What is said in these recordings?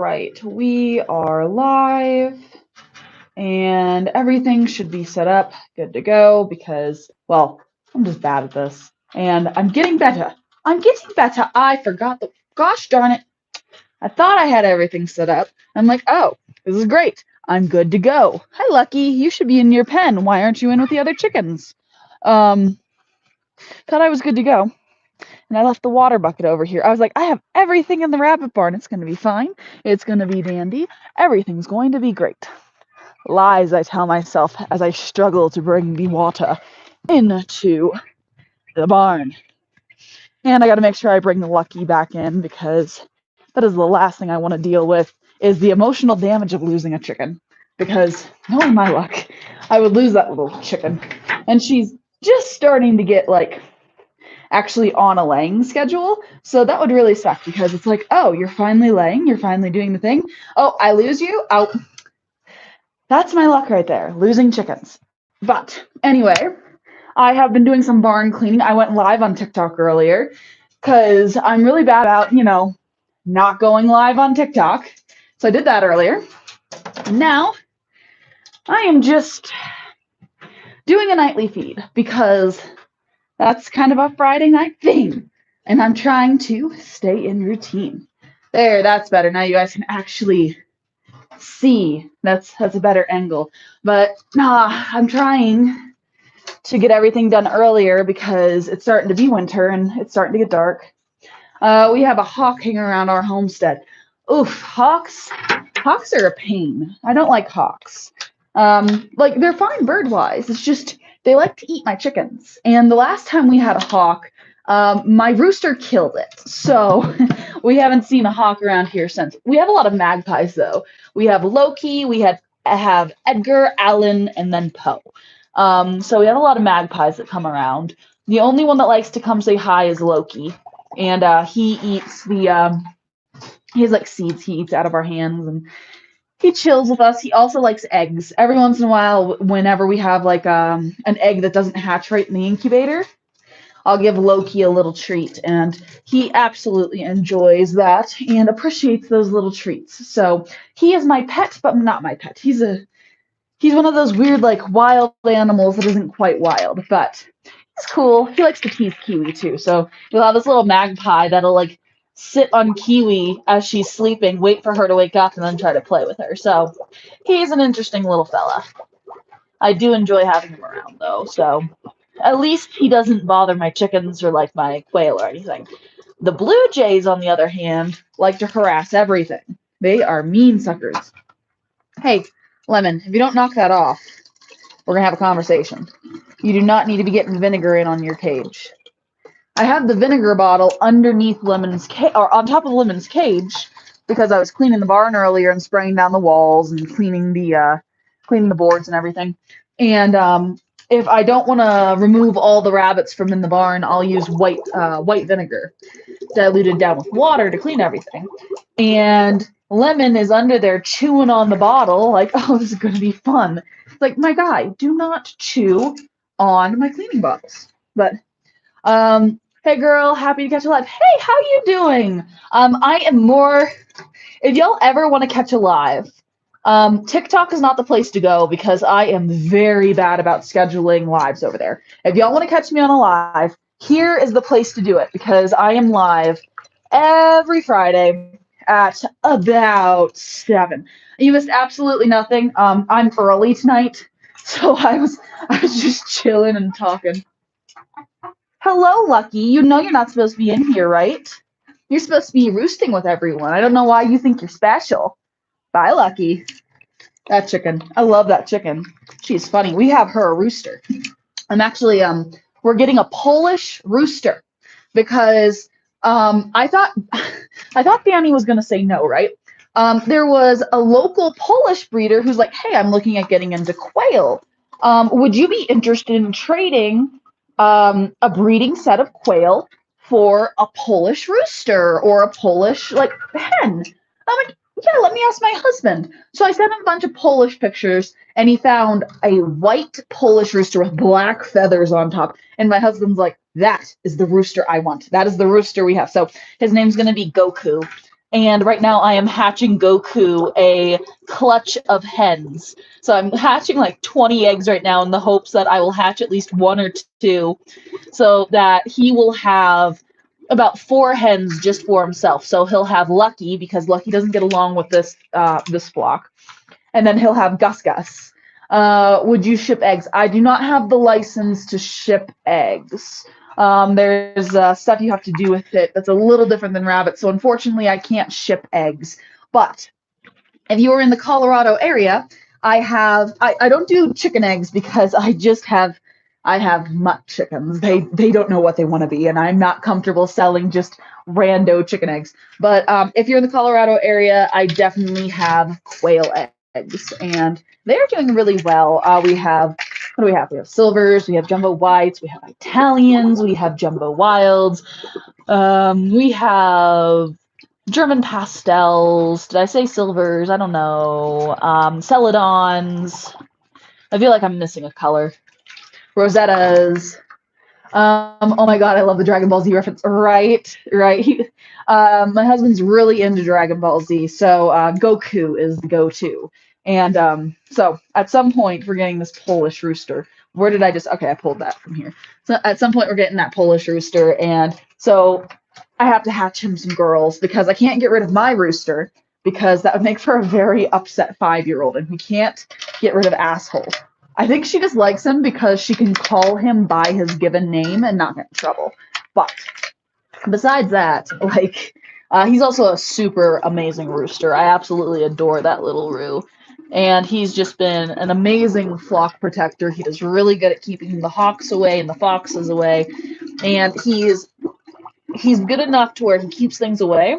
Right, we are live and everything should be set up, good to go, because, well, I'm just bad at this. And I'm getting better. I'm getting better. I forgot the, gosh darn it. I thought I had everything set up. I'm like, oh, this is great. I'm good to go. Hi, Lucky. You should be in your pen. Why aren't you in with the other chickens? Thought I was good to go. And I left the water bucket over here. I was like, I have everything in the rabbit barn. It's going to be fine. It's going to be dandy. Everything's going to be great. Lies I tell myself as I struggle to bring the water into the barn. And I got to make sure I bring the Lucky back in because that is the last thing I want to deal with is the emotional damage of losing a chicken. Because knowing my luck, I would lose that little chicken. And she's just starting to get like actually on a laying schedule. So that would really suck because it's like, oh, you're finally laying, you're finally doing the thing. Oh, I lose you. Oh, that's my luck right there, losing chickens. But anyway, I have been doing some barn cleaning. I went live on TikTok earlier because I'm really bad about, not going live on TikTok. So I did that earlier. Now I am just doing a nightly feed because that's kind of a Friday night thing. And I'm trying to stay in routine. There, that's better. Now you guys can actually see. That's a better angle. But I'm trying to get everything done earlier because it's starting to be winter and it's starting to get dark. We have a hawk hanging around our homestead. Oof, hawks are a pain. I don't like hawks. Like they're fine bird-wise. It's just they like to eat my chickens. And the last time we had a hawk, my rooster killed it. So we haven't seen a hawk around here since. We have a lot of magpies though. We have Loki, we have Edgar, Alan, and then Poe. So we have a lot of magpies that come around. The only one that likes to come say hi is Loki. And he eats he has like seeds he eats out of our hands and he chills with us. He also likes eggs. Every once in a while, whenever we have like an egg that doesn't hatch right in the incubator, I'll give Loki a little treat, and he absolutely enjoys that and appreciates those little treats. So he is my pet, but not my pet. He's one of those weird like wild animals that isn't quite wild, but he's cool. He likes to tease Kiwi too. So you'll have this little magpie that'll like sit on Kiwi as she's sleeping, wait for her to wake up, and then try to play with her. So he's an interesting little fella. I do enjoy having him around though, so at least he doesn't bother my chickens or like my quail or anything. The blue jays, on the other hand, like to harass everything. They are mean suckers. Hey, Lemon, if you don't knock that off, we're going to have a conversation. You do not need to be getting vinegar in on your cage. I have the vinegar bottle underneath Lemon's or on top of Lemon's cage because I was cleaning the barn earlier and spraying down the walls and cleaning the boards and everything. And if I don't want to remove all the rabbits from in the barn, I'll use white vinegar diluted down with water to clean everything. And Lemon is under there chewing on the bottle like, oh, this is going to be fun. It's like, my guy, do not chew on my cleaning bottles. But hey girl, happy to catch a live. Hey, how you doing? I am more, if y'all ever want to catch a live, TikTok is not the place to go because I am very bad about scheduling lives over there. If y'all want to catch me on a live, here is the place to do it because I am live every Friday at about 7. You missed absolutely nothing. I'm early tonight, so I was just chilling and talking. Hello, Lucky. You know you're not supposed to be in here, right? You're supposed to be roosting with everyone. I don't know why you think you're special. Bye, Lucky. That chicken. I love that chicken. She's funny. We have her a rooster. I'm actually, we're getting a Polish rooster because I thought Danny was going to say no, right? There was a local Polish breeder who's like, hey, I'm looking at getting into quail. Would you be interested in trading a breeding set of quail for a Polish rooster or a Polish like hen? I'm like, yeah, let me ask my husband. So I sent him a bunch of Polish pictures, and he found a white Polish rooster with black feathers on top. And my husband's like, that is the rooster I want. That is the rooster we have. So his name's going to be Goku. And right now I am hatching Goku a clutch of hens. So I'm hatching like 20 eggs right now in the hopes that I will hatch at least one or two so that he will have about 4 hens just for himself. So he'll have Lucky because Lucky doesn't get along with this flock. And then he'll have Gus Gus. Would you ship eggs? I do not have the license to ship eggs. There's stuff you have to do with it that's a little different than rabbits, so unfortunately I can't ship eggs. But if you are in the Colorado area, I don't do chicken eggs because I have mutt chickens. They don't know what they want to be, and I'm not comfortable selling just rando chicken eggs. But if you're in the Colorado area, I definitely have quail eggs, and they're doing really well. We have what do we have? We have silvers, we have jumbo whites, we have Italians, we have jumbo wilds, we have German pastels. Did I say silvers? I don't know. Celadons. I feel like I'm missing a color. Rosettas. Oh my god, I love the Dragon Ball Z reference. Right. My husband's really into Dragon Ball Z, so Goku is the go-to. And so at some point we're getting this Polish rooster. Where did I just? Okay, I pulled that from here. So at some point we're getting that Polish rooster, and so I have to hatch him some girls because I can't get rid of my rooster because that would make for a very upset 5-year-old, and we can't get rid of Asshole. I think she just likes him because she can call him by his given name and not get in trouble. But besides that, like, he's also a super amazing rooster. I absolutely adore that little Roo. And he's just been an amazing flock protector. He is really good at keeping the hawks away and the foxes away. And he's good enough to where he keeps things away,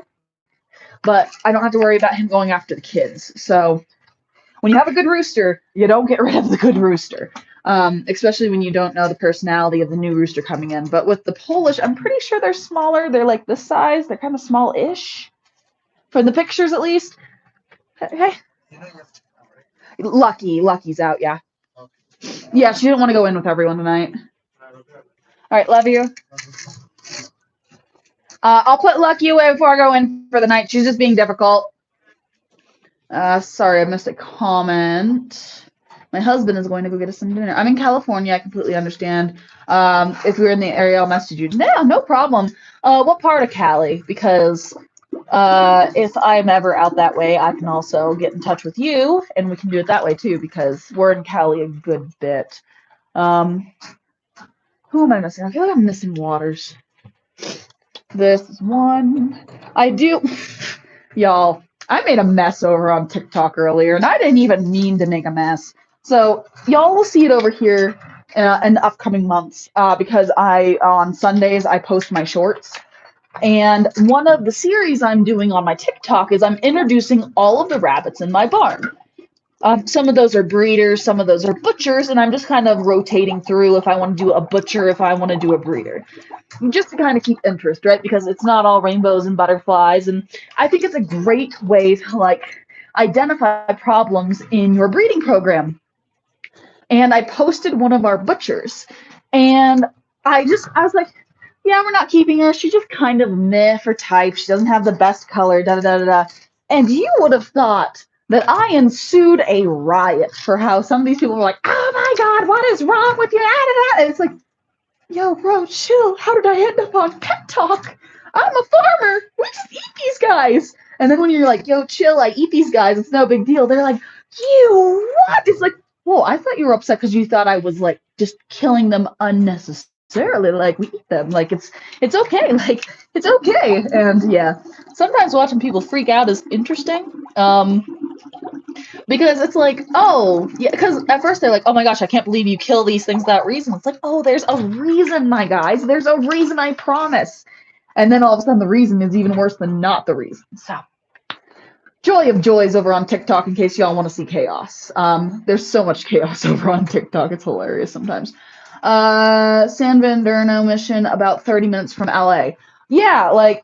but I don't have to worry about him going after the kids. So when you have a good rooster, you don't get rid of the good rooster, especially when you don't know the personality of the new rooster coming in. But with the Polish, I'm pretty sure they're smaller. They're like this size. They're kind of small-ish, from the pictures at least. Hey. Lucky's out, yeah. Yeah, she didn't want to go in with everyone tonight. All right, love you. I'll put Lucky away before I go in for the night. She's just being difficult. Sorry, I missed a comment. My husband is going to go get us some dinner. I'm in California. I completely understand. If you're in the area, I'll message you. No problem. What part of Cali? Because if I'm ever out that way, I can also get in touch with you, and we can do it that way too, because we're in Cali a good bit. Who am I missing? I feel like I'm missing Waters. This is one. Y'all, I made a mess over on TikTok earlier, and I didn't even mean to make a mess. So y'all will see it over here in the upcoming months because on Sundays I post my shorts. And one of the series I'm doing on my TikTok is I'm introducing all of the rabbits in my barn. Some of those are breeders, some of those are butchers, and I'm just kind of rotating through if I want to do a butcher, if I want to do a breeder. Just to kind of keep interest, right? Because it's not all rainbows and butterflies, and I think it's a great way to like identify problems in your breeding program. And I posted one of our butchers, and I was like, yeah, we're not keeping her. She's just kind of meh for type. She doesn't have the best color, da-da-da-da-da. And you would have thought that I ensued a riot for how some of these people were like, oh my God, what is wrong with you? And it's like, yo, bro, chill. How did I end up on Pet Talk? I'm a farmer. We just eat these guys. And then when you're like, yo, chill, I eat these guys. It's no big deal. They're like, you what? It's like, whoa, I thought you were upset because you thought I was like just killing them unnecessarily. Like we eat them. Like it's okay. Like it's okay. And yeah, sometimes watching people freak out is interesting. Because it's like, oh, yeah, because at first they're like, oh my gosh, I can't believe you kill these things without reason. It's like, oh, there's a reason, my guys. There's a reason, I promise. And then all of a sudden the reason is even worse than not the reason. So, joy of joys over on TikTok in case y'all want to see chaos. There's so much chaos over on TikTok. It's hilarious sometimes. San Bernardino mission about 30 minutes from LA. Yeah, like,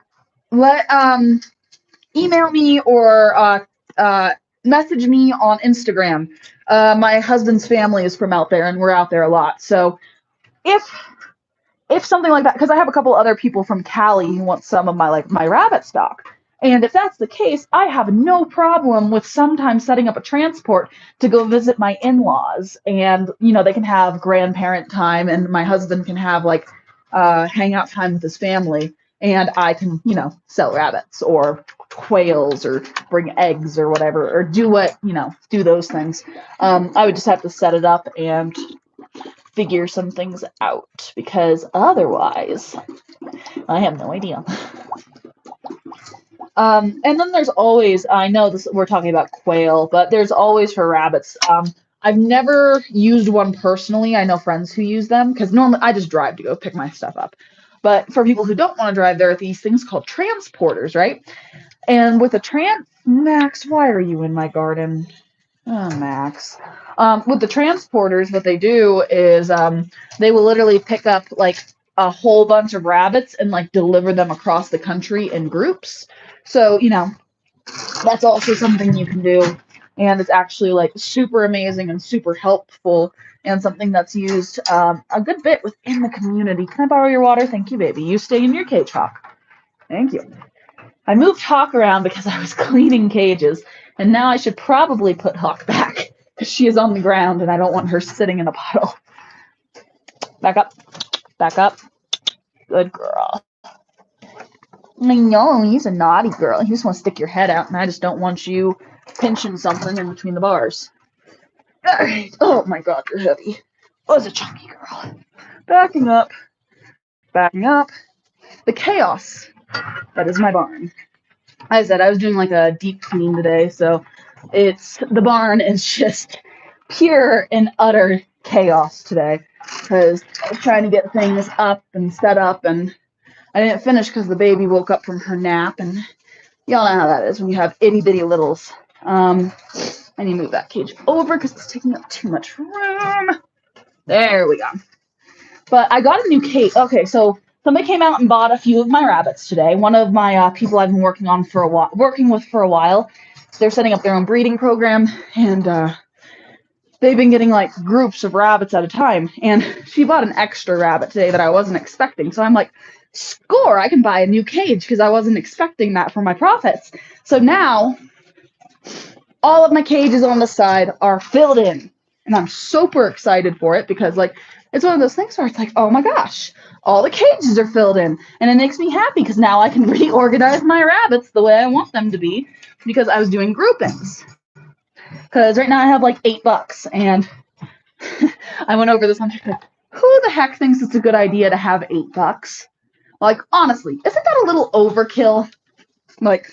email me or message me on Instagram. My husband's family is from out there, and we're out there a lot. So if something like that, because I have a couple other people from Cali who want some of my rabbit stock, And if that's the case, I have no problem with sometimes setting up a transport to go visit my in-laws, and they can have grandparent time, and my husband can have like hangout time with his family, and I can sell rabbits or quails or bring eggs or whatever, or do those things. I would just have to set it up and figure some things out, because otherwise I have no idea. And then there's always, I know this, we're talking about quail, but there's always for rabbits. I've never used one personally. I know friends who use them, because normally I just drive to go pick my stuff up. But for people who don't want to drive, there are these things called transporters, right? And with a Max, why are you in my garden? Oh, Max. With the transporters, what they do is they will literally pick up like a whole bunch of rabbits and like deliver them across the country in groups. So, that's also something you can do. And it's actually like super amazing and super helpful, and something that's used a good bit within the community. Can I borrow your water? Thank you, baby. You stay in your cage, Hawk. Thank you. I moved Hawk around because I was cleaning cages, and now I should probably put Hawk back because she is on the ground and I don't want her sitting in a puddle. Back up. Back up. Good girl. I know, he's a naughty girl. You just want to stick your head out, and I just don't want you pinching something in between the bars. All right. Oh my God, you're heavy. Oh, it's a chunky girl. Backing up. Backing up. The chaos that is my barn. I said I was doing like a deep clean today, so the barn is just pure and utter chaos today, because I was trying to get things up and set up, and I didn't finish because the baby woke up from her nap, and y'all know how that is when you have itty bitty littles. I need to move that cage over because it's taking up too much room. There we go. But I got a new cage. Okay, so somebody came out and bought a few of my rabbits today. One of my people I've been working with for a while. They're setting up their own breeding program, and they've been getting like groups of rabbits at a time. And she bought an extra rabbit today that I wasn't expecting. So I'm like, score! I can buy a new cage because I wasn't expecting that for my profits. So now all of my cages on the side are filled in, and I'm super excited for it because like it's one of those things where it's like, oh my gosh, all the cages are filled in, and it makes me happy because now I can reorganize my rabbits the way I want them to be, because I was doing groupings. Because right now I have like $8, and I went over this on TikTok. Who the heck thinks it's a good idea to have $8? Like, honestly, isn't that a little overkill? Like,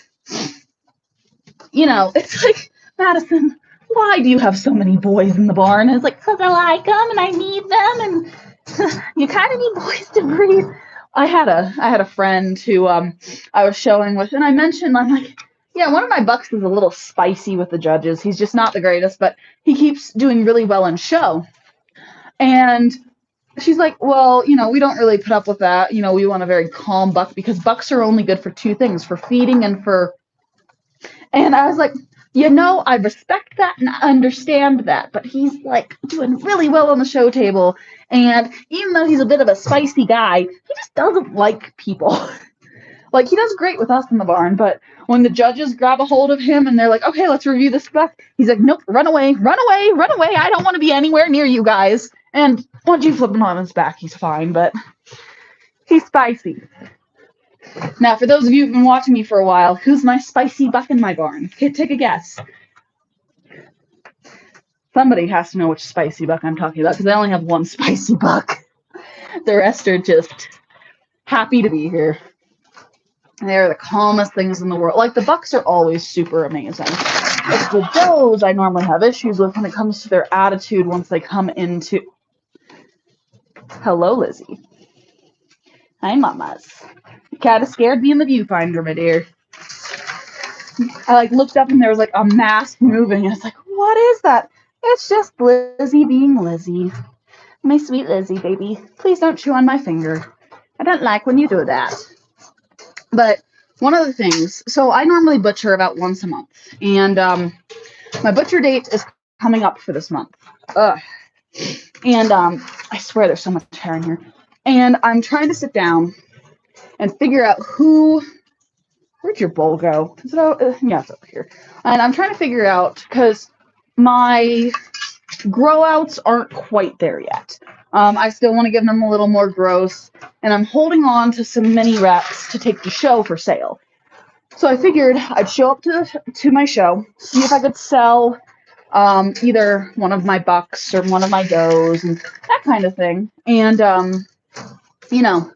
it's like, Madison, why do you have so many boys in the barn? And it's like, because I like them and I need them, and you kind of need boys to breed. I had a friend who I was showing with, and I mentioned, I'm like, yeah, one of my bucks is a little spicy with the judges. He's just not the greatest, but he keeps doing really well in show. And she's like, well, we don't really put up with that. We want a very calm buck, because bucks are only good for two things, for feeding and for... And I was like, I respect that and I understand that, but he's like doing really well on the show table. And even though he's a bit of a spicy guy, he just doesn't like people. Like, he does great with us in the barn, but when the judges grab a hold of him and they're like, okay, let's review this buck, he's like, nope, run away, run away, run away. I don't want to be anywhere near you guys. And once you flip him on his back, he's fine, but he's spicy. Now, for those of you who've been watching me for a while, who's my spicy buck in my barn? Okay, take a guess. Somebody has to know which spicy buck I'm talking about, because I only have one spicy buck. The rest are just happy to be here. They're the calmest things in the world. Like, the bucks are always super amazing. It's the does I normally have issues with when it comes to their attitude once they come into... Hello, Lizzie. Hi, mamas. You kind of scared me in the viewfinder, my dear. I looked up and there was a mask moving, and it's like, what is that? It's just Lizzie being Lizzie. My sweet Lizzie, baby. Please don't chew on my finger. I don't like when you do that. But one of the things, so I normally butcher about once a month, and my butcher date is coming up for this month. And I swear there's so much hair in here. And I'm trying to sit down and figure out who Where'd your bowl go? Is it yeah, it's over here. And I'm trying to figure out, because my grow outs aren't quite there yet. I still want to give them a little more growth, and I'm holding on to some mini reps to take to show for sale. So I figured I'd show up to my show, see if I could sell either one of my bucks or one of my does and that kind of thing. And, you know,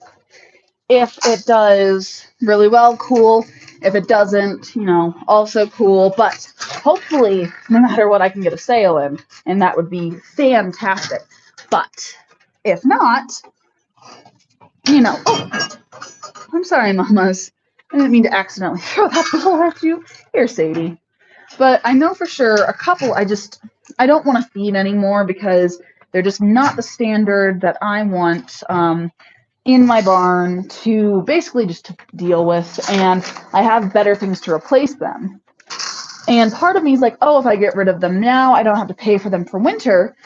if it does really well, cool. If it doesn't, also cool. But hopefully, no matter what, I can get a sale in, and that would be fantastic. But if not, oh, I'm sorry, mamas. I didn't mean to accidentally throw that ball at you. Here, Sadie. But I know for sure a couple I don't want to feed anymore because they're just not the standard that I want in my barn to basically just to deal with, and I have better things to replace them. And part of me is like, oh, if I get rid of them now, I don't have to pay for them for winter.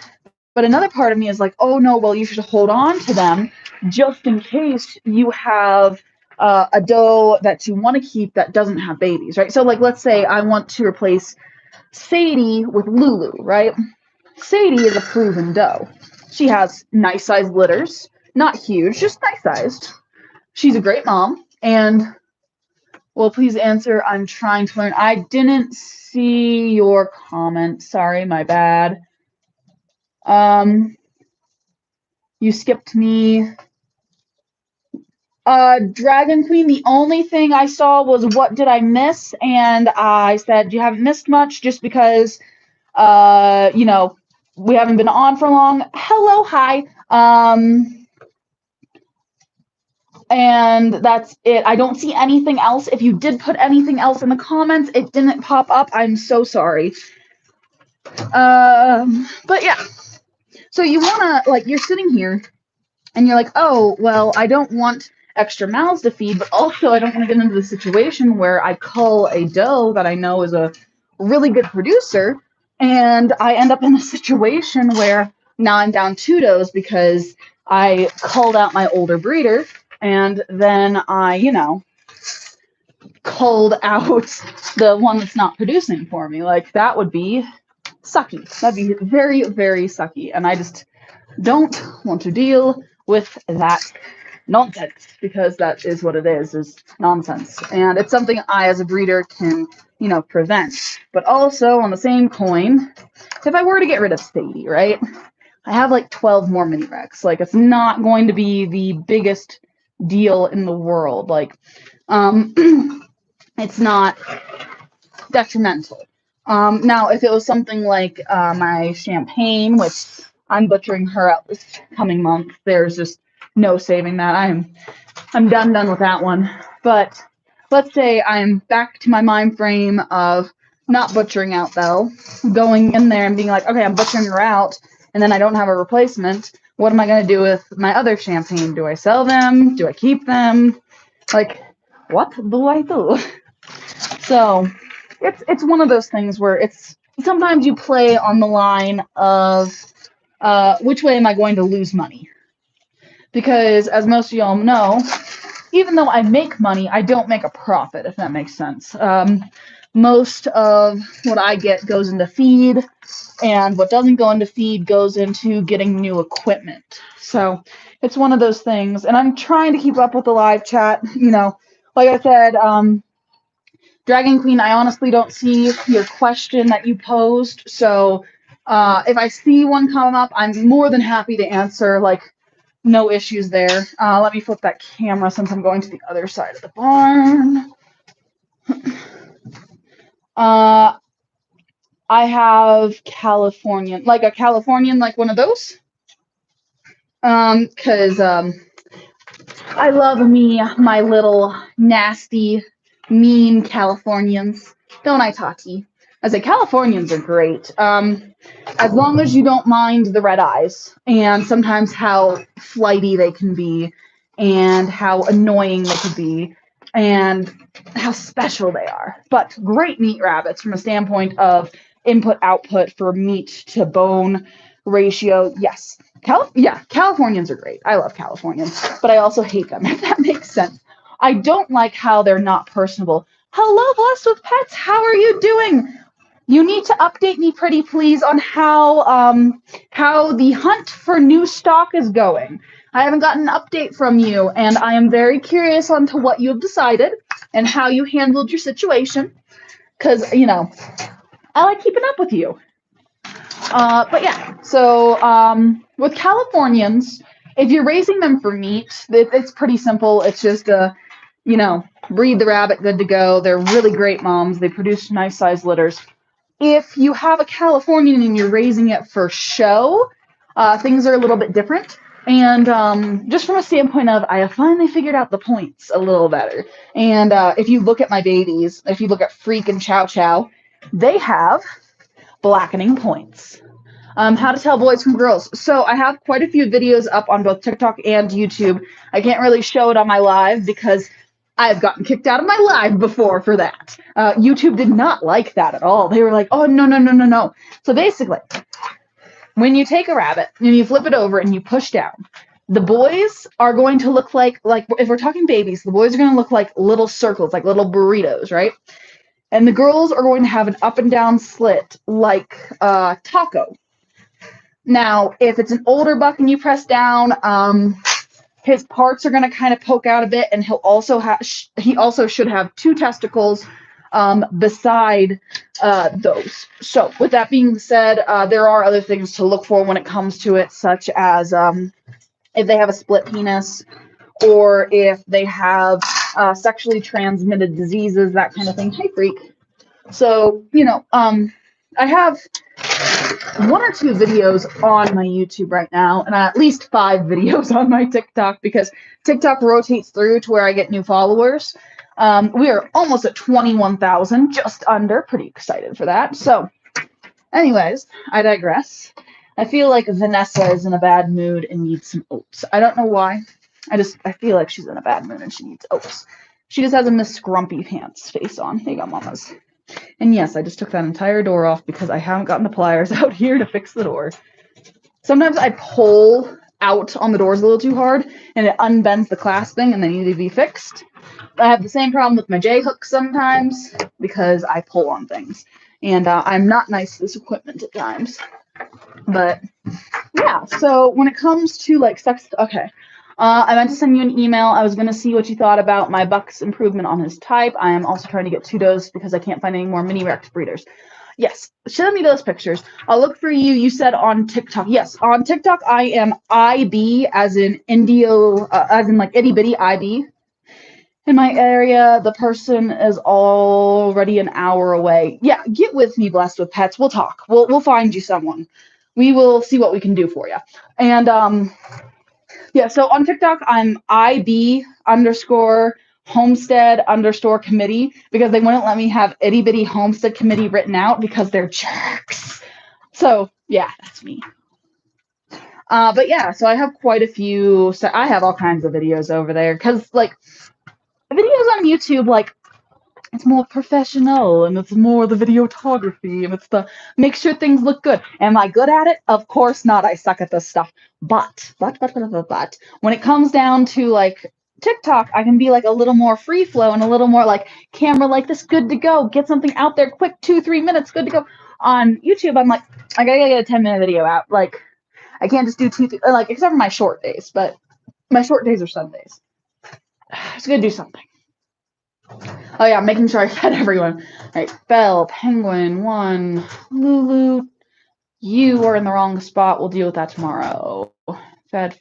But another part of me is like, oh no, well, you should hold on to them just in case you have a doe that you want to keep that doesn't have babies, right? So like, let's say I want to replace Sadie with Lulu, right? Sadie is a proven doe. She has nice sized litters, not huge, just nice sized. She's a great mom, and well, please answer. I'm trying to learn. I didn't see your comment. Sorry, my bad. You skipped me. Dragon Queen, the only thing I saw was what did I miss? And I said, you haven't missed much just because, we haven't been on for long. Hello, hi. And that's it. I don't see anything else. If you did put anything else in the comments, it didn't pop up. I'm so sorry. But yeah. So you wanna, like, you're sitting here and you're like, oh, well, I don't want extra mouths to feed, but also I don't want to get into the situation where I cull a doe that I know is a really good producer, and I end up in a situation where now I'm down 2 does because I culled out my older breeder, and then I, culled out the one that's not producing for me. Like, that would be sucky. That'd be very, very sucky, and I just don't want to deal with that nonsense, because that is what it is nonsense. And it's something I, as a breeder, can, prevent. But also, on the same coin, if I were to get rid of Sadie, right, I have like 12 more mini Rex. Like, it's not going to be the biggest deal in the world. Like, it's not detrimental. Now, if it was something like my Champagne, which I'm butchering her out this coming month, there's just no saving that. I'm done with that one. But let's say I'm back to my mind frame of not butchering out Belle, going in there and being like, okay, I'm butchering her out, and then I don't have a replacement. What am I going to do with my other Champagne? Do I sell them? Do I keep them? Like, what do I do? So it's one of those things where it's sometimes you play on the line of which way am I going to lose money? Because as most of y'all know, even though I make money, I don't make a profit, if that makes sense. Most of what I get goes into feed, and what doesn't go into feed goes into getting new equipment. So it's one of those things, and I'm trying to keep up with the live chat. Like I said, Dragon Queen, I honestly don't see your question that you posed. So if I see one come up, I'm more than happy to answer. Like, no issues there. Let me flip that camera since I'm going to the other side of the barn. I have Californian, like a Californian, like one of those. Because I love me, my little nasty, mean Californians. Don't I, Tati? I say Californians are great. As long as you don't mind the red eyes and sometimes how flighty they can be and how annoying they could be and how special they are. But great meat rabbits from a standpoint of input-output for meat to bone ratio. Yes. Californians are great. I love Californians, but I also hate them, if that makes sense. I don't like how they're not personable. Hello, Blessed with Pets. How are you doing? You need to update me, pretty please, on how the hunt for new stock is going. I haven't gotten an update from you, and I am very curious on to what you have decided and how you handled your situation. Because, you know, I like keeping up with you. But yeah, so with Californians, if you're raising them for meat, it's pretty simple. It's just you know, breed the rabbit, good to go. They're really great moms. They produce nice sized litters. If you have a Californian and you're raising it for show, things are a little bit different. And just from a standpoint of, I have finally figured out the points a little better. And if you look at my babies, if you look at Freak and Chow Chow, they have blackening points. How to tell boys from girls. So I have quite a few videos up on both TikTok and YouTube. I can't really show it on my live because I've gotten kicked out of my live before for that. YouTube did not like that at all. They were like, oh, no, no, no, no, no. So basically, when you take a rabbit and you flip it over and you push down, the boys are going to look like if we're talking babies, the boys are going to look like little circles, like little burritos, right? And the girls are going to have an up and down slit like taco. Now, if it's an older buck and you press down, his parts are going to kind of poke out a bit, and he also should have 2 testicles beside those. So, with that being said, there are other things to look for when it comes to it, such as if they have a split penis, or if they have sexually transmitted diseases, that kind of thing. Hey, Freak. So, you know, I have 1 or 2 videos on my YouTube right now, and at least 5 videos on my TikTok, because TikTok rotates through to where I get new followers. We are almost at 21,000, just under. Pretty excited for that. So, anyways, I digress. I feel like Vanessa is in a bad mood and needs some oats. I don't know why. I feel like she's in a bad mood and she needs oats. She just has a Miss Grumpy Pants face on. There you go, mamas. And yes, I just took that entire door off because I haven't gotten the pliers out here to fix the door. Sometimes I pull out on the doors a little too hard and it unbends the clasping and they need to be fixed. I have the same problem with my J-hook sometimes because I pull on things. And I'm not nice to this equipment at times. But yeah, so when it comes to like sex, okay. I meant to send you an email. I was going to see what you thought about my buck's improvement on his type. I am also trying to get 2 doses because I can't find any more mini Rex breeders. Yes, send me those pictures. I'll look for you. You said on TikTok. Yes, on TikTok I am IB, as in Indio, as in like itty bitty IB. In my area, the person is already an hour away. Yeah, get with me, Blessed with Pets. We'll talk. We'll find you someone. We will see what we can do for you. And yeah, so on TikTok, I'm IB _ homestead _ committee because they wouldn't let me have itty bitty homestead committee written out because they're jerks. So yeah, that's me. But yeah, so I have quite a few. So I have all kinds of videos over there because like videos on YouTube, like it's more professional and it's more the videography and it's the make sure things look good. Am I good at it? Of course not. I suck at this stuff. But when it comes down to like TikTok, I can be like a little more free flow and a little more like camera like this, good to go. Get something out there quick, 2-3 minutes, good to go. On YouTube, I'm like, I gotta get a 10-minute video out. Like, I can't just do 2, like, except for my short days, but my short days are Sundays. Just gonna do something. Oh yeah, making sure I fed everyone. All right, Belle, Penguin, 1, Lulu. You are in the wrong spot. We'll deal with that tomorrow. Fed.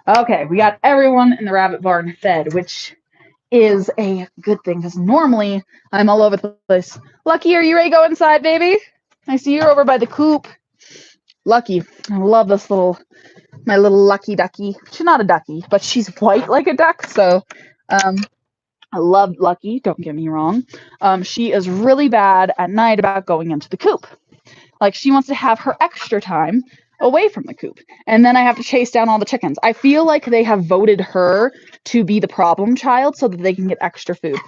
Okay, we got everyone in the rabbit barn fed, which is a good thing because normally I'm all over the place. Lucky, are you ready to go inside, baby? I see you're over by the coop. Lucky, I love this my little Lucky ducky. She's not a ducky, but she's white like a duck, so I love Lucky, don't get me wrong. She is really bad at night about going into the coop. Like, she wants to have her extra time away from the coop, and then I have to chase down all the chickens. I feel like they have voted her to be the problem child so that they can get extra food.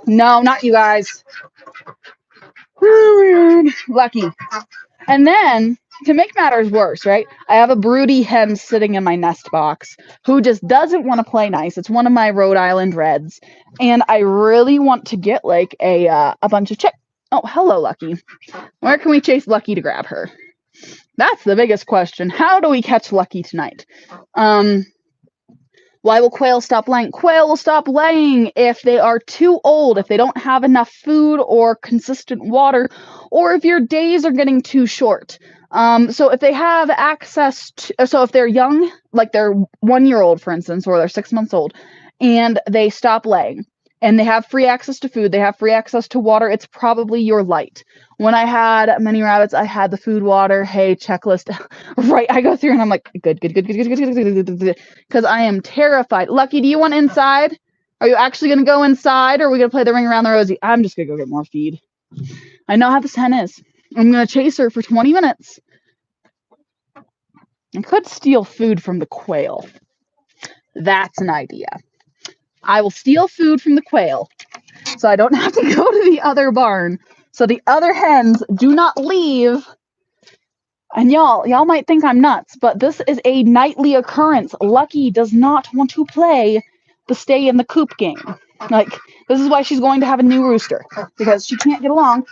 No, not you guys. Lucky. And then, to make matters worse, right, I have a broody hen sitting in my nest box who just doesn't want to play nice. It's one of my Rhode Island Reds, and I really want to get like a bunch of chicks. Oh, hello, Lucky. Where can we chase Lucky to grab her? That's the biggest question. How do we catch Lucky tonight? Why will quail stop laying? Quail will stop laying if they are too old, if they don't have enough food or consistent water, or if your days are getting too short. So if they have access to, so if they're young, like they're 1 year old, for instance, or they're 6 months old, and they stop laying, and they have free access to food, they have free access to water, it's probably your light. When I had many rabbits, I had the food, water, hay checklist. Right, I go through and I'm like, good, because I am terrified. Lucky, do you want inside? Are you actually going to go inside, or are we going to play the ring around the rosy? I'm just going to go get more feed. I know how this hen is. I'm going to chase her for 20 minutes. I could steal food from the quail. That's an idea. I will steal food from the quail so I don't have to go to the other barn. So the other hens do not leave. And y'all might think I'm nuts, but this is a nightly occurrence. Lucky does not want to play the stay in the coop game. Like, this is why she's going to have a new rooster, because she can't get along.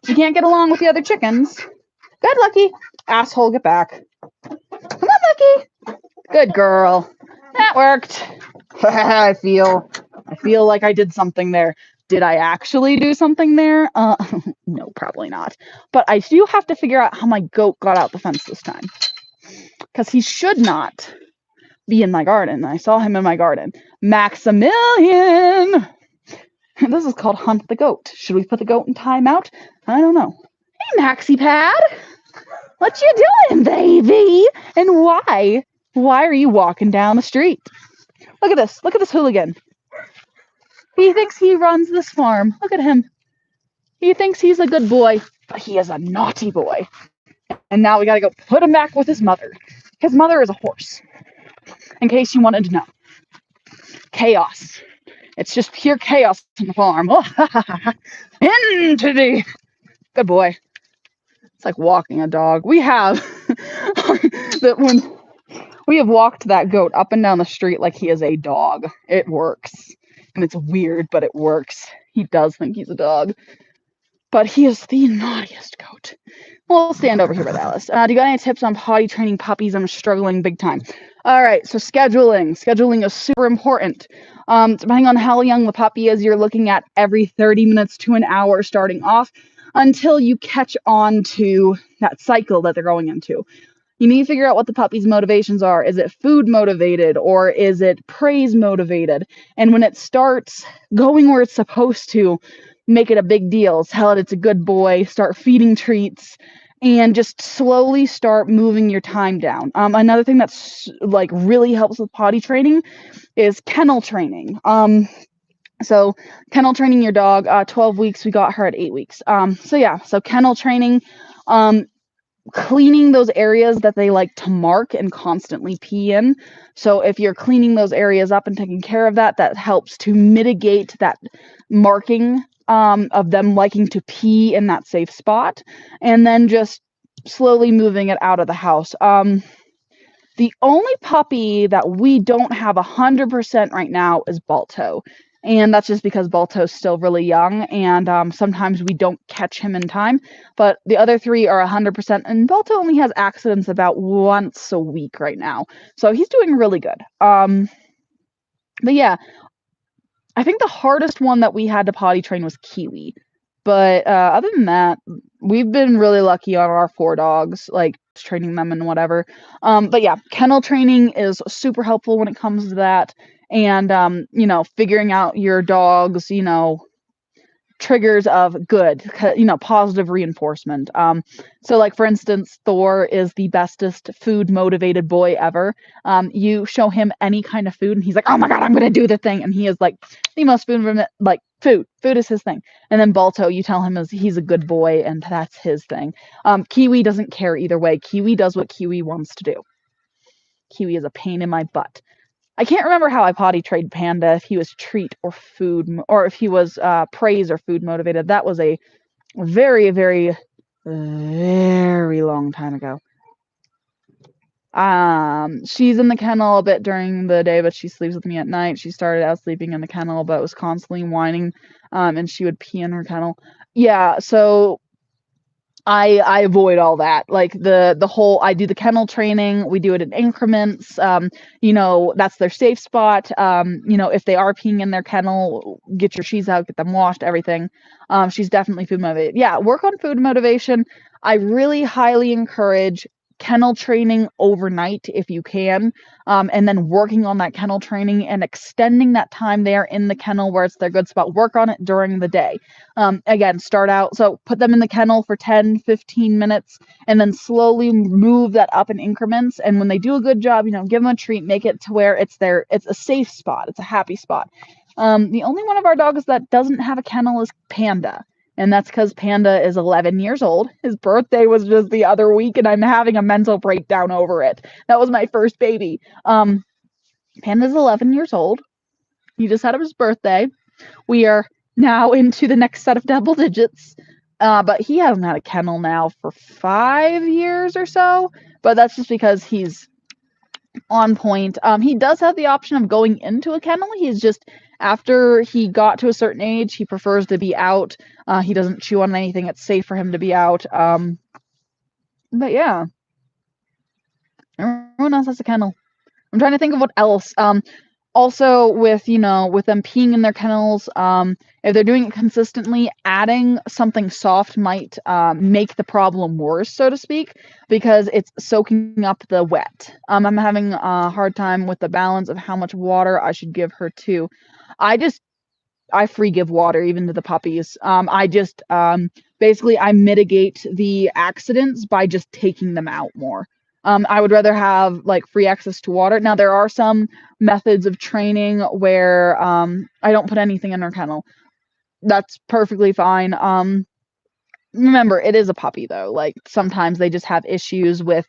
She can't get along with the other chickens. Good, Lucky. Asshole, get back. Come on, Lucky. Good girl. That worked. I feel like I did something there. Did I actually do something there? No, probably not. But I do have to figure out how my goat got out the fence this time, because he should not be in my garden. I saw him in my garden. Maximilian! This is called Hunt the Goat. Should we put the goat in timeout? I don't know. Hey, Maxie Pad! What you doing, baby? And why? Why are you walking down the street? Look at this. Look at this hooligan. He thinks he runs this farm. Look at him. He thinks he's a good boy, but he is a naughty boy. And now we gotta go put him back with his mother. His mother is a horse, in case you wanted to know. Chaos. It's just pure chaos on the farm. Into the... Good boy. It's like walking a dog. We have that when we have walked that goat up and down the street like he is a dog. It works. And it's weird, but it works. He does think he's a dog. But he is the naughtiest goat. We'll stand over here with Alice. Do you got any tips on potty training puppies? I'm struggling big time. All right, so scheduling. Scheduling is super important. Depending on how young the puppy is, you're looking at every 30 minutes to an hour starting off until you catch on to that cycle that they're going into. You need to figure out what the puppy's motivations are. Is it food motivated, or is it praise motivated? And when it starts going where it's supposed to, make it a big deal. Tell it it's a good boy. Start feeding treats, and just slowly start moving your time down. Another thing that's like really helps with potty training is kennel training. So kennel training your dog, 12 weeks, we got her at 8 weeks. So kennel training, cleaning those areas that they like to mark and constantly pee in. So if you're cleaning those areas up and taking care of that, that helps to mitigate that marking of them liking to pee in that safe spot, and then just slowly moving it out of the house. The only puppy that we don't have 100% right now is Balto. And that's just because Balto's still really young, and sometimes we don't catch him in time. But the other three are 100%, and Balto only has accidents about once a week right now. So he's doing really good. But yeah, I think the hardest one that we had to potty train was Kiwi. But other than that, we've been really lucky on our 4 dogs, like training them and whatever. But yeah, kennel training is super helpful when it comes to that. And, figuring out your dog's, triggers of good, positive reinforcement. So like, for instance, Thor is the bestest food motivated boy ever. You show him any kind of food and he's like, oh my God, I'm going to do the thing. And he is like the most food is his thing. And then Balto, you tell him he's a good boy and that's his thing. Kiwi doesn't care either way. Kiwi does what Kiwi wants to do. Kiwi is a pain in my butt. I can't remember how I potty trained Panda, if he was treat or food, or if he was praise or food motivated. That was a a very, very, very long time ago. She's in the kennel a bit during the day, but she sleeps with me at night. She started out sleeping in the kennel, but was constantly whining, and she would pee in her kennel. Yeah, so I avoid all that. Like the whole I do the kennel training, we do it in increments. That's their safe spot. If they are peeing in their kennel, get your sheets out, get them washed, everything. She's definitely food motivated. Yeah, work on food motivation. I really highly encourage kennel training overnight if you can, and then working on that kennel training and extending that time there in the kennel where it's their good spot. Work on it during the day. Again, start out, so put them in the kennel for 10-15 minutes and then slowly move that up in increments. And when they do a good job, give them a treat, make it to where it's a safe spot, it's a happy spot. The only one of our dogs that doesn't have a kennel is Panda. And that's because Panda is 11 years old. His birthday was just the other week, and I'm having a mental breakdown over it. That was my first baby. Panda's 11 years old. He just had his birthday. We are now into the next set of double digits. But he hasn't had a kennel now for 5 years or so. But that's just because he's on point. He does have the option of going into a kennel. He's just, after he got to a certain age, he prefers to be out. He doesn't chew on anything. It's safe for him to be out. But yeah, everyone else has a kennel. I'm trying to think of what else. Also, with them peeing in their kennels, if they're doing it consistently, adding something soft might make the problem worse, so to speak, because it's soaking up the wet. I'm having a hard time with the balance of how much water I should give her too. I free give water even to the puppies. Basically I mitigate the accidents by just taking them out more. I would rather have like free access to water. Now there are some methods of training where I don't put anything in their kennel. That's perfectly fine. Remember, it is a puppy though. Like sometimes they just have issues with,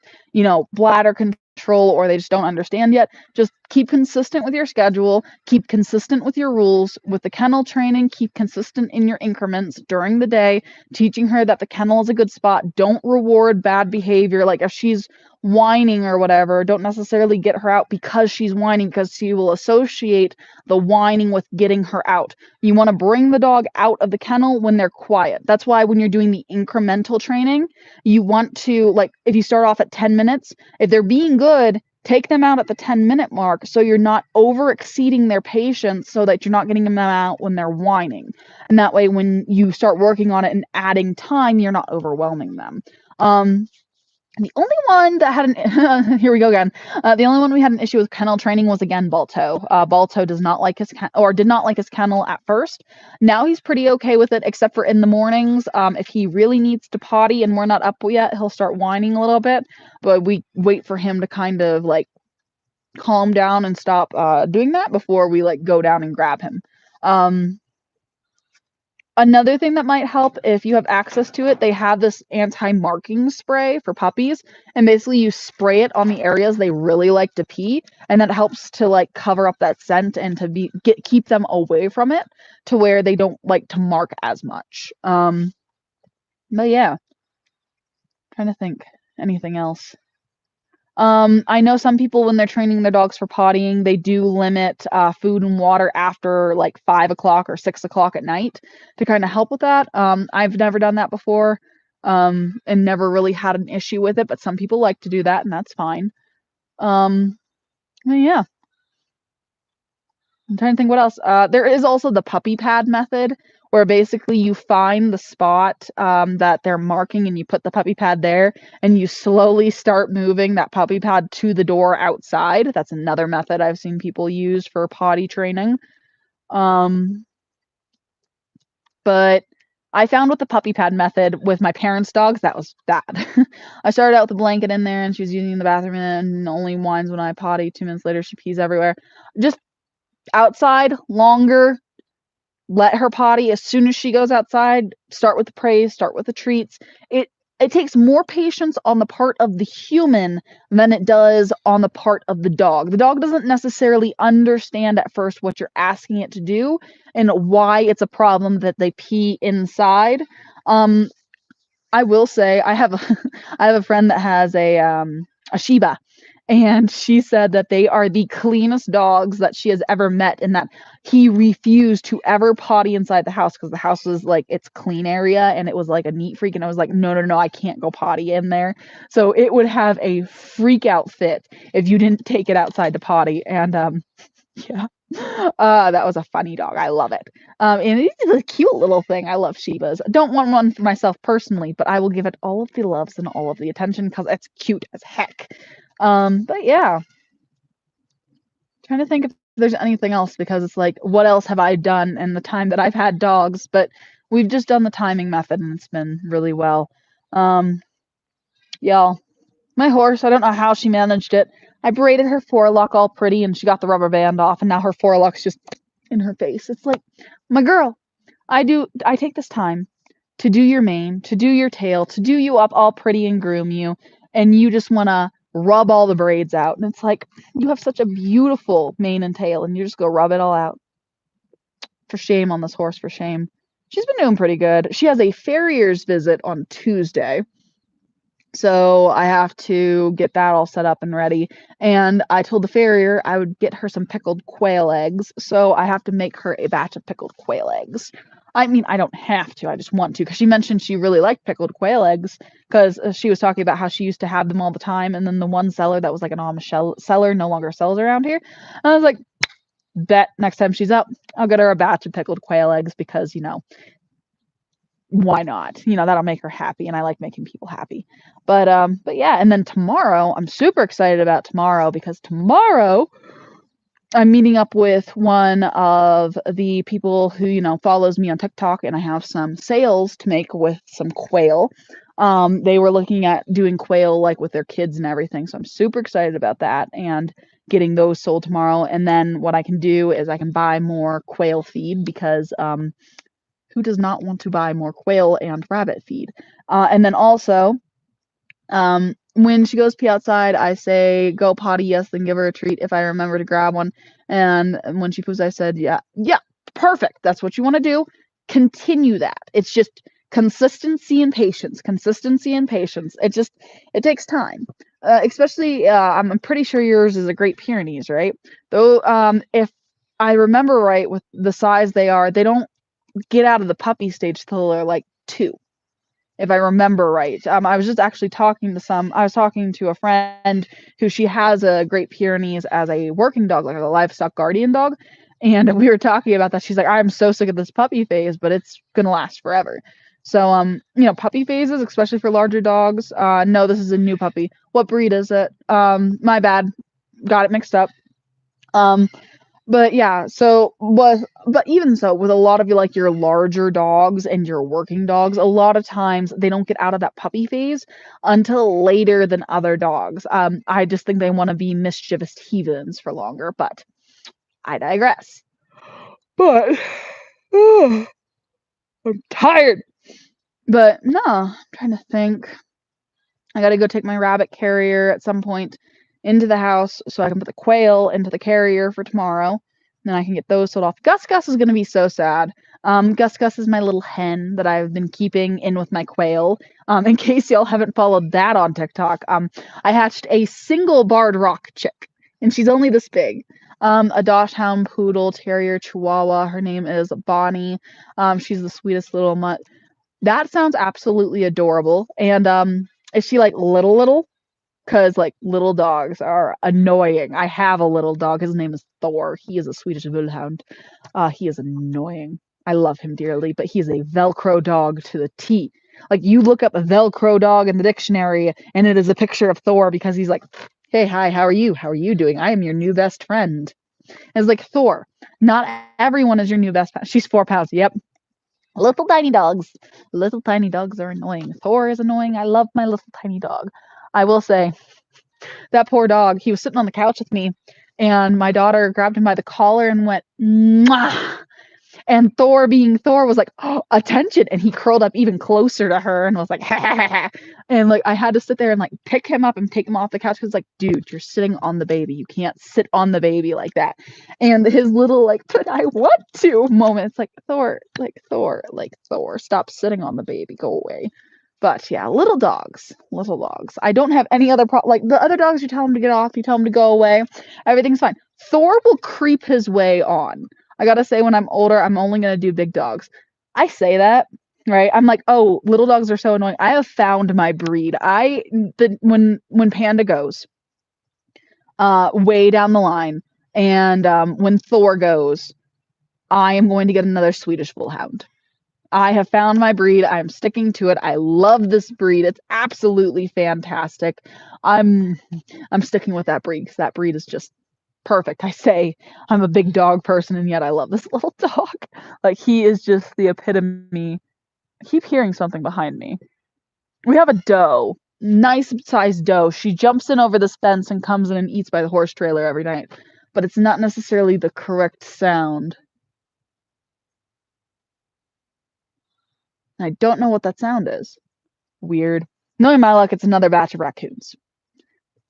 bladder control, or they just don't understand yet. Just keep consistent with your schedule, keep consistent with your rules. With the kennel training, keep consistent in your increments during the day, teaching her that the kennel is a good spot. Don't reward bad behavior. Like if she's whining or whatever, don't necessarily get her out because she's whining, because she will associate the whining with getting her out. You want to bring the dog out of the kennel when they're quiet. That's why when you're doing the incremental training, you want to, like, if you start off at 10 minutes, if they're being good, take them out at the 10-minute mark so you're not over exceeding their patience, so that you're not getting them out when they're whining. And that way, when you start working on it and adding time, you're not overwhelming them. The only one that had an here we go again. The only one we had an issue with kennel training was again Balto. Balto does not like did not like his kennel at first. Now he's pretty okay with it, except for in the mornings. If he really needs to potty and we're not up yet, he'll start whining a little bit. But we wait for him to kind of like calm down and stop doing that before we like go down and grab him. Another thing that might help, if you have access to it, they have this anti-marking spray for puppies, and basically you spray it on the areas they really like to pee, and that helps to like cover up that scent and to keep them away from it, to where they don't like to mark as much. But yeah, trying to think anything else. I know some people, when they're training their dogs for pottying, they do limit food and water after like 5 o'clock or 6 o'clock at night to kind of help with that. I've never done that before, and never really had an issue with it, but some people like to do that, and that's fine. Yeah. I'm trying to think what else. There is also the puppy pad method, where basically you find the spot that they're marking, and you put the puppy pad there, and you slowly start moving that puppy pad to the door outside. That's another method I've seen people use for potty training. But I found with the puppy pad method with my parents' dogs, that was bad. I started out with the blanket in there, and she was using the bathroom and only whines when I potty. 2 minutes later, she pees everywhere. Just outside longer, let her potty as soon as she goes outside. Start with the praise, start with the treats. It takes more patience on the part of the human than it does on the part of the dog. The dog doesn't necessarily understand at first what you're asking it to do and why it's a problem that they pee inside. Um, I will say I have I have a friend that has a Shiba, and she said that they are the cleanest dogs that she has ever met, and that he refused to ever potty inside the house because the house was like its clean area and it was like a neat freak, and I was like, no, no, no, I can't go potty in there. So it would have a freak out fit if you didn't take it outside to potty, and yeah. That was a funny dog. I love it. And it's a cute little thing. I love Shibas. Don't want one for myself personally, but I will give it all of the loves and all of the attention because it's cute as heck. But yeah, trying to think if there's anything else because it's like, what else have I done in the time that I've had dogs? But we've just done the timing method and it's been really well. Y'all, my horse, I don't know how she managed it. I braided her forelock all pretty and she got the rubber band off and now her forelock's just in her face. It's like, my girl, I take this time to do your mane, to do your tail, to do you up all pretty and groom you, and you just want to rub all the braids out. And it's like, you have such a beautiful mane and tail and you just go rub it all out. For shame on this horse, for shame. She's been doing pretty good. She has a farrier's visit on Tuesday. So I have to get that all set up and ready. And I told the farrier I would get her some pickled quail eggs. So I have to make her a batch of pickled quail eggs. I mean, I don't have to. I just want to because she mentioned she really liked pickled quail eggs because she was talking about how she used to have them all the time. And then the one seller that was like an Amish seller no longer sells around here. And I was like, bet next time she's up, I'll get her a batch of pickled quail eggs because, why not? That'll make her happy and I like making people happy. But yeah, and then tomorrow, I'm super excited about tomorrow because tomorrow I'm meeting up with one of the people who, follows me on TikTok and I have some sales to make with some quail. They were looking at doing quail like with their kids and everything. So I'm super excited about that and getting those sold tomorrow. And then what I can do is I can buy more quail feed because who does not want to buy more quail and rabbit feed? And then also, when she goes pee outside, I say, go potty, yes, then give her a treat if I remember to grab one. And when she poos, I said, yeah, perfect. That's what you want to do. Continue that. It's just consistency and patience. Consistency and patience. It takes time. Especially, I'm pretty sure yours is a Great Pyrenees, right? Though, if I remember right, with the size they are, they don't get out of the puppy stage till they're like 2, if I remember right. I was just actually I was talking to a friend who she has a Great Pyrenees as a working dog, like a livestock guardian dog. And we were talking about that. She's like, I'm so sick of this puppy phase, but it's going to last forever. So, puppy phases, especially for larger dogs. No, this is a new puppy. What breed is it? My bad. Got it mixed up. But yeah, but even so, with a lot of your larger dogs and your working dogs, a lot of times they don't get out of that puppy phase until later than other dogs. I just think they want to be mischievous heathens for longer, but I digress. But I'm tired. But no, I'm trying to think. I gotta go take my rabbit carrier at some point into the house so I can put the quail into the carrier for tomorrow. Then I can get those sold off. Gus Gus is gonna be so sad. Gus Gus is my little hen that I've been keeping in with my quail. In case y'all haven't followed that on TikTok, I hatched a single barred rock chick, and she's only this big. A Dachshund Poodle Terrier Chihuahua. Her name is Bonnie. She's the sweetest little mutt. That sounds absolutely adorable. And is she like little? Because like little dogs are annoying. I have a little dog. His name is Thor. He is a Swedish Wolfhound. He is annoying. I love him dearly, but he's a Velcro dog to the T. Like you look up a Velcro dog in the dictionary, and it is a picture of Thor because he's like, "Hey, hi, how are you? How are you doing? I am your new best friend." And it's like Thor. Not everyone is your new best friend. She's 4 pounds. Yep, little tiny dogs. Little tiny dogs are annoying. Thor is annoying. I love my little tiny dog. I will say, that poor dog, he was sitting on the couch with me, and my daughter grabbed him by the collar and went, "Mwah!" And Thor, being Thor, was like, oh, attention. And he curled up even closer to her and was like, ha ha ha ha. And like, I had to sit there and like pick him up and take him off the couch because, like, dude, you're sitting on the baby. You can't sit on the baby like that. And his little, like, but I want to moment. It's like, Thor, stop sitting on the baby. Go away. But yeah, little dogs. I don't have any other like the other dogs. You tell them to get off. You tell them to go away. Everything's fine. Thor will creep his way on. I gotta say, when I'm older, I'm only gonna do big dogs. I say that, right? I'm like, oh, little dogs are so annoying. I have found my breed. When Panda goes, way down the line, and when Thor goes, I am going to get another Swedish Bullhound. I have found my breed. I'm sticking to it. I love this breed. It's absolutely fantastic. I'm sticking with that breed because that breed is just perfect. I say I'm a big dog person, and yet I love this little dog. Like, he is just the epitome. I keep hearing something behind me. We have a doe, nice sized doe. She jumps in over this fence and comes in and eats by the horse trailer every night, but it's not necessarily the correct sound. I don't know what that sound is. Weird. Knowing my luck, it's another batch of raccoons.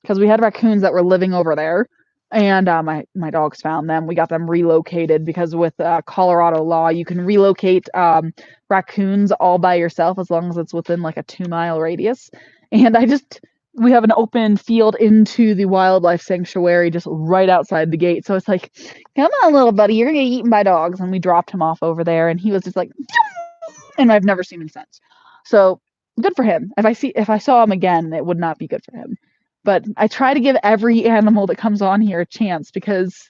Because we had raccoons that were living over there, and my dogs found them. We got them relocated because with Colorado law, you can relocate raccoons all by yourself as long as it's within like a 2-mile radius. And we have an open field into the wildlife sanctuary just right outside the gate. So it's like, come on, little buddy, you're gonna get eaten by dogs. And we dropped him off over there, and he was just like, and I've never seen him since. So good for him. If I saw him again, it would not be good for him. But I try to give every animal that comes on here a chance because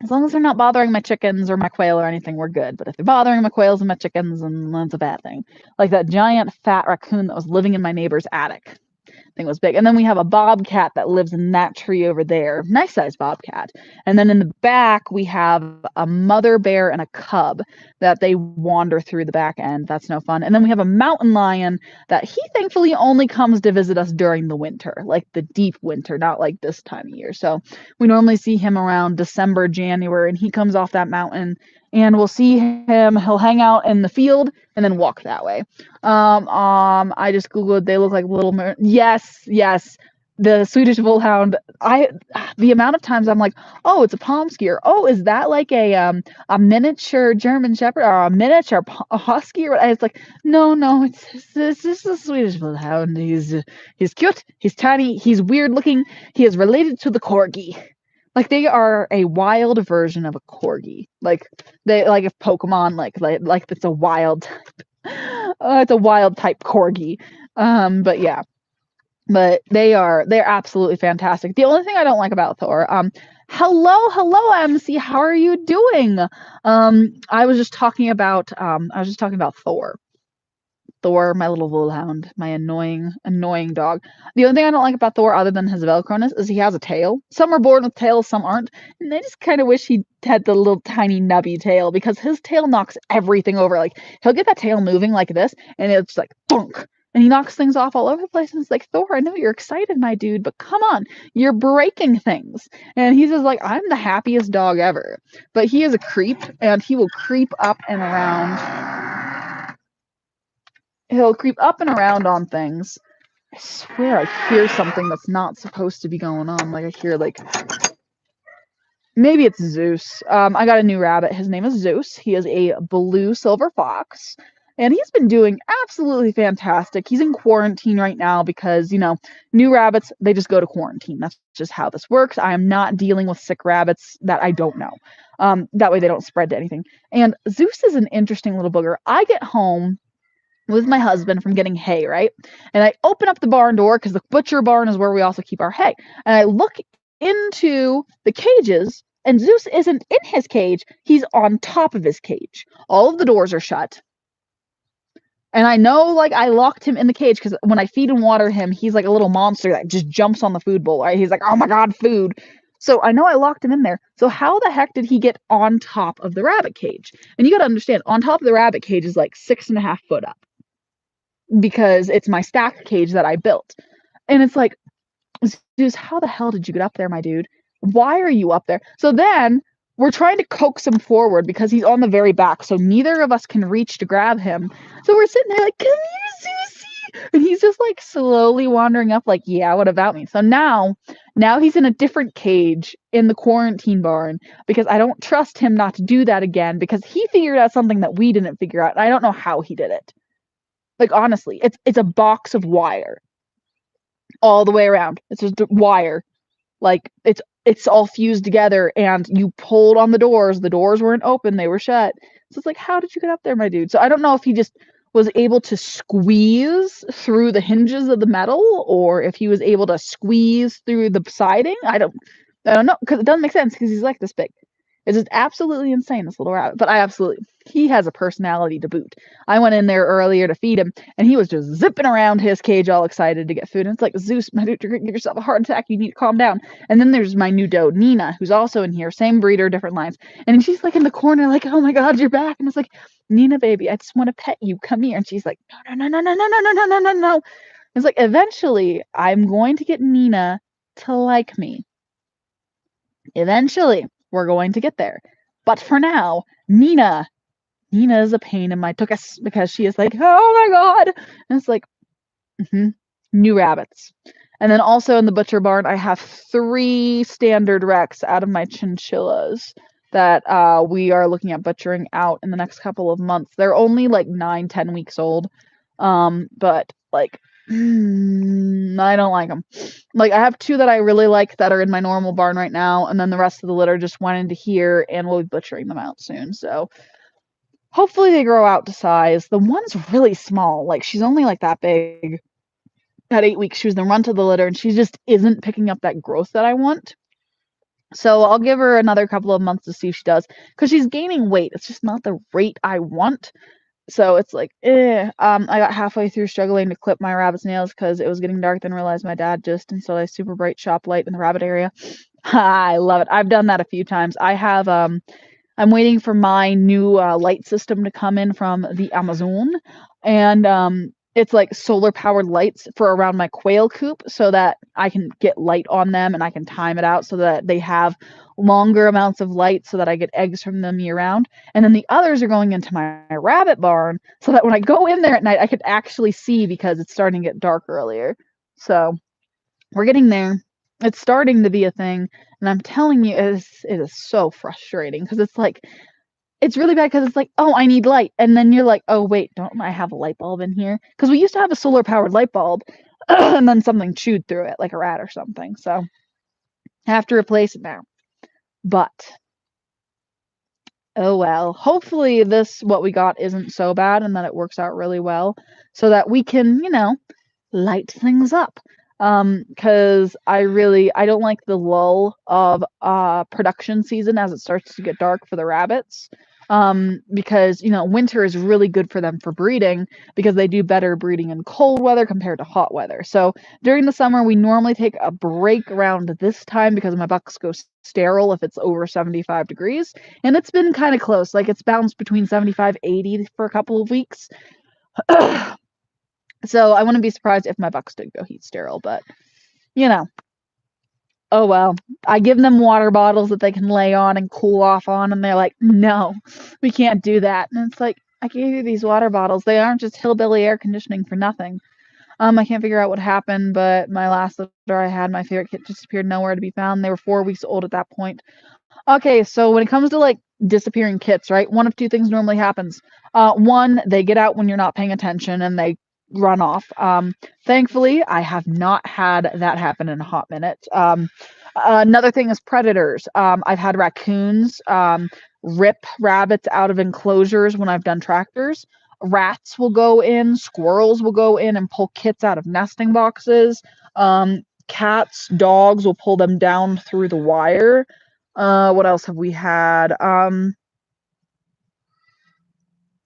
as long as they're not bothering my chickens or my quail or anything, we're good. But if they're bothering my quails and my chickens, then that's a bad thing. Like that giant fat raccoon that was living in my neighbor's attic. Thing was big. And then we have a bobcat that lives in that tree over there. Nice sized bobcat. And then in the back, we have a mother bear and a cub that they wander through the back end. That's no fun. And then we have a mountain lion that he thankfully only comes to visit us during the winter, like the deep winter, not like this time of year. So we normally see him around December, January, and he comes off that mountain and we'll see him. He'll hang out in the field and then walk that way. I just googled. They look like little. Yes. The Swedish Bullhound. The amount of times I'm like, oh, it's a Pomsky. Oh, is that like a miniature German Shepherd or a miniature Husky? Or it's like, no, it's just a Swedish Bullhound. He's cute. He's tiny. He's weird looking. He is related to the Corgi. Like they are a wild version of a corgi. Like they like if Pokemon like it's a wild type. It's a wild type corgi. But yeah. But they're absolutely fantastic. The only thing I don't like about Thor, hello MC, how are you doing? I was just talking about Thor. Thor, my little Bullhound, my annoying dog. The only thing I don't like about Thor, other than his Velcroness, is he has a tail. Some are born with tails, some aren't. And I just kind of wish he had the little tiny nubby tail because his tail knocks everything over. Like, he'll get that tail moving like this, and it's like, thunk. And he knocks things off all over the place. And it's like, Thor, I know you're excited, my dude, but come on, you're breaking things. And he's just like, I'm the happiest dog ever. But he is a creep, and he will creep up and around. He'll creep up and around on things. I swear I hear something that's not supposed to be going on. Like I hear like maybe it's Zeus. I got a new rabbit. His name is Zeus. He is a blue silver fox. And he's been doing absolutely fantastic. He's in quarantine right now because, new rabbits, they just go to quarantine. That's just how this works. I am not dealing with sick rabbits that I don't know. That way they don't spread to anything. And Zeus is an interesting little booger. I get home with my husband from getting hay, right? And I open up the barn door because the butcher barn is where we also keep our hay. And I look into the cages, and Zeus isn't in his cage. He's on top of his cage. All of the doors are shut. And I know, like, I locked him in the cage because when I feed and water him, he's like a little monster that just jumps on the food bowl, right? He's like, oh my God, food. So I know I locked him in there. So how the heck did he get on top of the rabbit cage? And you got to understand, on top of the rabbit cage is like 6.5 foot up, because it's my stack cage that I built. And it's like, Zeus, how the hell did you get up there, my dude? Why are you up there? So then we're trying to coax him forward because he's on the very back, so neither of us can reach to grab him. So we're sitting there like, come here, Susie. And he's just like slowly wandering up, like, yeah, what about me? So now he's in a different cage in the quarantine barn because I don't trust him not to do that again because he figured out something that we didn't figure out. And I don't know how he did it. Like, honestly, it's a box of wire all the way around. It's just wire. Like, it's all fused together, and you pulled on the doors weren't open, they were shut. So it's like, how did you get up there, my dude? So I don't know if he just was able to squeeze through the hinges of the metal, or if he was able to squeeze through the siding. I don't know, because it doesn't make sense because he's like this big. It's just absolutely insane, this little rabbit. But he has a personality to boot. I went in there earlier to feed him, and he was just zipping around his cage all excited to get food. And it's like, Zeus, my dude, you're going to give yourself a heart attack. You need to calm down. And then there's my new doe, Nina, who's also in here, same breeder, different lines. And she's like in the corner, like, oh my God, you're back. And it's like, Nina, baby, I just want to pet you. Come here. And she's like, no, no, no, no, no, no, no, no, no, no, no. It's like, eventually, I'm going to get Nina to like me. Eventually, we're going to get there. But for now, Nina is a pain in my tuchus because she is like, oh my God. And it's like, new rabbits. And then also in the butcher barn, I have 3 standard Rex out of my chinchillas that we are looking at butchering out in the next couple of months. They're only like 9-10 weeks old. But like, I don't like them. Like, I have 2 that I really like that are in my normal barn right now, and then the rest of the litter just went into here, and we'll be butchering them out soon. So hopefully they grow out to size. The one's really small. Like, she's only like that big. At 8 weeks, she was the runt of the litter, and she just isn't picking up that growth that I want. So I'll give her another couple of months to see if she does, because she's gaining weight. It's just not the rate I want. So it's like, I got halfway through struggling to clip my rabbit's nails because it was getting dark, then realized my dad just installed a super bright shop light in the rabbit area. I love it. I've done that a few times. I have, I'm waiting for my new light system to come in from the Amazon, and it's like solar powered lights for around my quail coop so that I can get light on them and I can time it out so that they have longer amounts of light so that I get eggs from them year round. And then the others are going into my rabbit barn so that when I go in there at night, I could actually see because it's starting to get dark earlier. So we're getting there. It's starting to be a thing. And I'm telling you, it is so frustrating because it's like, it's really bad because it's like, oh, I need light. And then you're like, oh, wait, don't I have a light bulb in here? Because we used to have a solar powered light bulb and then something chewed through it like a rat or something. So I have to replace it now. But, oh well. Hopefully what we got isn't so bad and that it works out really well so that we can, light things up. Because I don't like the lull of production season as it starts to get dark for the rabbits. Because winter is really good for them for breeding because they do better breeding in cold weather compared to hot weather. So during the summer we normally take a break around this time because my bucks go sterile if it's over 75 degrees, and it's been kind of close. Like, it's bounced between 75-80 for a couple of weeks. So I wouldn't be surprised if my bucks did go heat sterile, but oh well. I give them water bottles that they can lay on and cool off on, and they're like, no, we can't do that. And it's like, I gave you these water bottles. They aren't just hillbilly air conditioning for nothing. I can't figure out what happened, but my last litter I had, my favorite kit, disappeared, nowhere to be found. They were 4 weeks old at that point. Okay, so when it comes to like disappearing kits, right? One of 2 things normally happens. One, they get out when you're not paying attention and they run off. Thankfully, I have not had that happen in a hot minute. Another thing is predators. I've had raccoons rip rabbits out of enclosures when I've done tractors. Rats will go in, squirrels will go in and pull kits out of nesting boxes. Cats, dogs will pull them down through the wire. What else have we had?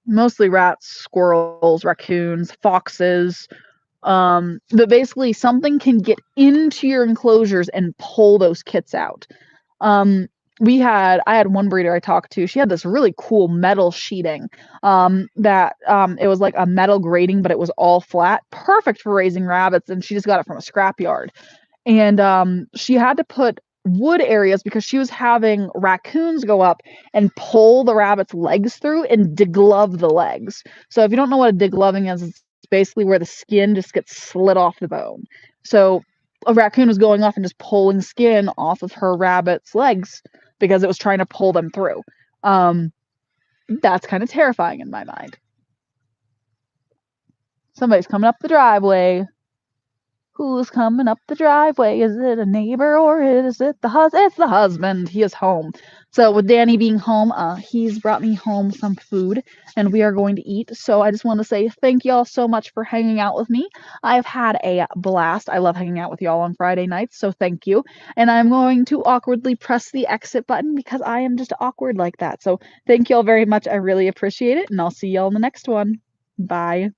Mostly rats, squirrels, raccoons, foxes. But basically something can get into your enclosures and pull those kits out. I had one breeder I talked to. She had this really cool metal sheeting that it was like a metal grating, but it was all flat, perfect for raising rabbits, and she just got it from a scrapyard. And she had to put wood areas because she was having raccoons go up and pull the rabbit's legs through and deglove the legs. So if you don't know what a degloving is, it's basically where the skin just gets slit off the bone. So a raccoon was going off and just pulling skin off of her rabbit's legs because it was trying to pull them through. That's kind of terrifying in my mind. Somebody's coming up the driveway. Who's coming up the driveway? Is it a neighbor or is it the husband? It's the husband. He is home. So with Danny being home, he's brought me home some food and we are going to eat. So I just want to say thank y'all so much for hanging out with me. I've had a blast. I love hanging out with y'all on Friday nights, so thank you. And I'm going to awkwardly press the exit button because I am just awkward like that. So thank y'all very much. I really appreciate it and I'll see y'all in the next one. Bye.